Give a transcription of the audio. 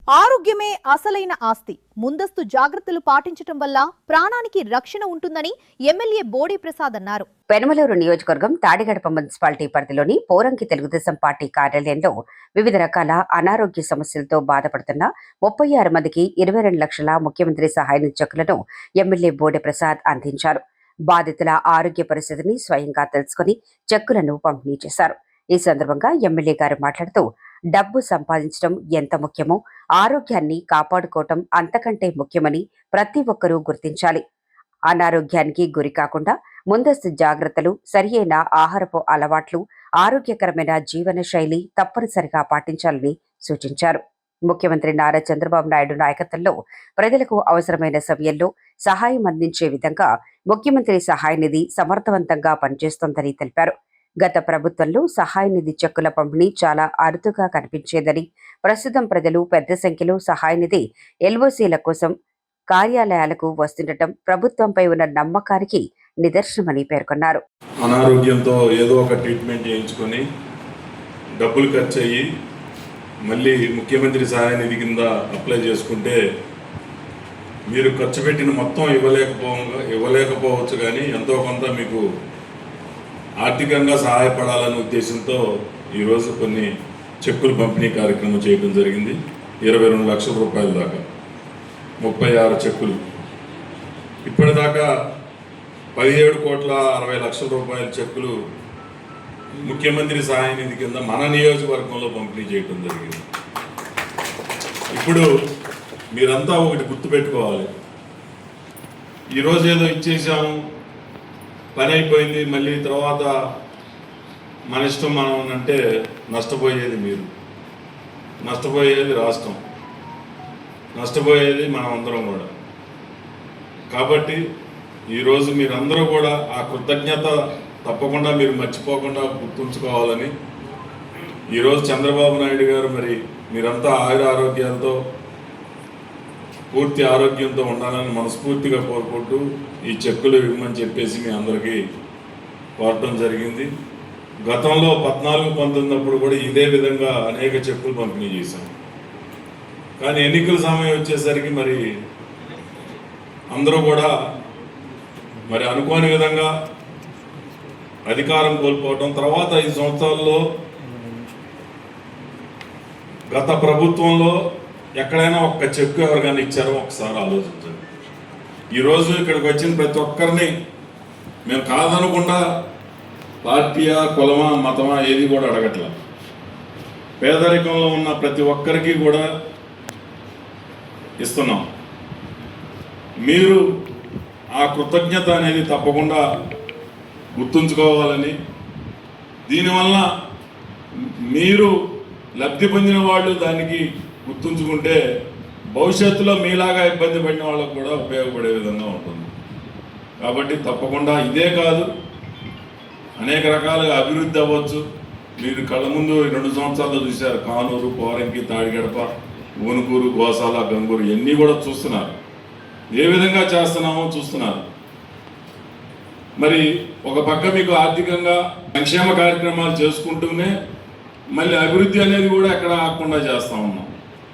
ఆరోగ్యమే అసలైన ఆస్తి. ముందస్తు జాగ్రత్తలు పాటించడం వల్ల ప్రాణానికి రక్షణ ఉంటుందని ఎమ్మెల్యే బోడి ప్రసాద్ అన్నారు. పెనమలూరు నియోజకవర్గం తాడిగడప మున్సిపాలిటీ పరిధిలోని పోరంకి తెలుగుదేశం పార్టీ కార్యాలయంలో వివిధ రకాల అనారోగ్య సమస్యలతో బాధపడుతున్న 36 మందికి 22 లక్షల ముఖ్యమంత్రి సహాయ నిధి చెక్కులను ఎమ్మెల్యే బోడి ప్రసాద్ అందించారు. బాధితుల ఆరోగ్య పరిస్థితిని స్వయంగా తెలుసుకుని చెక్కులను పంపిణీ చేశారు. ఈ సందర్భంగా ఎమ్మెల్యే గారు మాట్లాడుతూ, డబ్బు సంపాదించడం ఎంత ముఖ్యమో ఆరోగ్యాన్ని కాపాడుకోవటం అంతకంటే ముఖ్యమని ప్రతి ఒక్కరూ గుర్తించాలి. అనారోగ్యానికి గురి కాకుండా ముందస్తు జాగ్రత్తలు, సరియైన ఆహారపు అలవాట్లు, ఆరోగ్యకరమైన జీవన శైలి తప్పనిసరిగా పాటించాలని సూచించారు. ముఖ్యమంత్రి నారా చంద్రబాబు నాయుడు నాయకత్వంలో ప్రజలకు అవసరమైన సమయంలో సహాయం అందించే విధంగా ముఖ్యమంత్రి సహాయ నిధి సమర్థవంతంగా పనిచేస్తోందని తెలిపారు. గత ప్రభుత్వంలో సహాయ నిధి చెక్కుల పంపిణీ చాలా అరుదుగా కనిపించేదని, ప్రస్తుతం ప్రజలు పెద్ద సంఖ్యలో సహాయ నిధి ఎల్ఓసీల కోసం కార్యాలయాలకు వస్తుండటం ప్రభుత్వంపై ఉన్న నమ్మకానికి నిదర్శనమని పేర్కొన్నారు. అనారోగ్యంతో ఏదో ఒక ట్రీట్మెంట్ చేయించుకొని డబ్బులు ఖర్చు అయ్యి మళ్ళీ ముఖ్యమంత్రి సహాయ నిధి కింద అప్లై చేసుకుంటే మీరు ఖర్చు పెట్టిన మొత్తం ఇవ్వలేకపోవచ్చు, కానీ ఎంతో కొంత మీకు ఆర్థికంగా సహాయపడాలనే ఉద్దేశంతో ఈరోజు కొన్ని చెక్కులు పంపిణీ కార్యక్రమం చేయడం జరిగింది. 22 లక్షల రూపాయల దాకా 36 చెక్కులు. ఇప్పటిదాకా 17,60,00,000 రూపాయల చెక్కులు ముఖ్యమంత్రి సహాయ నిధి కింద మన నియోజకవర్గంలో పంపిణీ చేయడం జరిగింది. ఇప్పుడు మీరంతా ఒకటి గుర్తుపెట్టుకోవాలి, ఈరోజు ఏదో ఇచ్చేసాము, పని అయిపోయింది, మళ్ళీ తర్వాత మన ఇష్టం మనం అంటే నష్టపోయేది మీరు, నష్టపోయేది రాష్ట్రం, నష్టపోయేది మనం అందరం కూడా. కాబట్టి ఈరోజు మీరందరూ కూడా ఆ కృతజ్ఞత తప్పకుండా మీరు మర్చిపోకుండా గుర్తుంచుకోవాలని ఈరోజు చంద్రబాబు నాయుడు గారు మరి మీరంతా ఆరోగ్యాలతో పూర్తి ఆరోగ్యంతో ఉండాలని మనస్ఫూర్తిగా కోరుకుంటూ ఈ చెక్కులు ఇవ్వమని చెప్పేసి మీ అందరికీ కోరటం జరిగింది. గతంలో 14-19 కూడా ఇదే విధంగా అనేక చెక్కులు పంపిణీ చేశాం. కానీ ఎన్నికల సమయం వచ్చేసరికి మరి అందరూ కూడా మరి అనుకోని విధంగా అధికారం కోల్పోవటం, తర్వాత 5 సంవత్సరాల్లో గత ప్రభుత్వంలో ఎక్కడైనా ఒక్క చెక్కు ఎవరికైనా ఇచ్చారో ఒకసారి ఆలోచించండి. ఈరోజు ఇక్కడికి వచ్చిన ప్రతి ఒక్కరిని మేము కాదనకుండా పార్టీయా, కులమా, మతమా ఏది కూడా అడగట్లా. పేదరికంలో ఉన్న ప్రతి ఒక్కరికి కూడా ఇస్తున్నాం. మీరు ఆ కృతజ్ఞత అనేది తప్పకుండా గుర్తుంచుకోవాలని, దీనివల్ల మీరు లబ్ధి పొందిన వాళ్ళు దానికి గుర్తుంచుకుంటే భవిష్యత్తులో మీలాగా ఇబ్బంది పడిన వాళ్ళకు కూడా ఉపయోగపడే విధంగా ఉంటుంది. కాబట్టి తప్పకుండా ఇదే కాదు, అనేక రకాలుగా అభివృద్ధి అవ్వచ్చు. మీరు కళ్ళ ముందు 2 సంవత్సరాల్లో చూశారు, కానూరు, పోరంకి, తాడిగడప, ఊనుకూరు, గోసాల, గంగూరు ఇవన్నీ కూడా చూస్తున్నారు. ఏ విధంగా చేస్తున్నామో చూస్తున్నారు. మరి ఒక పక్క మీకు ఆర్థికంగా సంక్షేమ కార్యక్రమాలు చేసుకుంటూనే మళ్ళీ అభివృద్ధి అనేది కూడా ఎక్కడ ఆగకుండా చేస్తూ ఉన్నాం.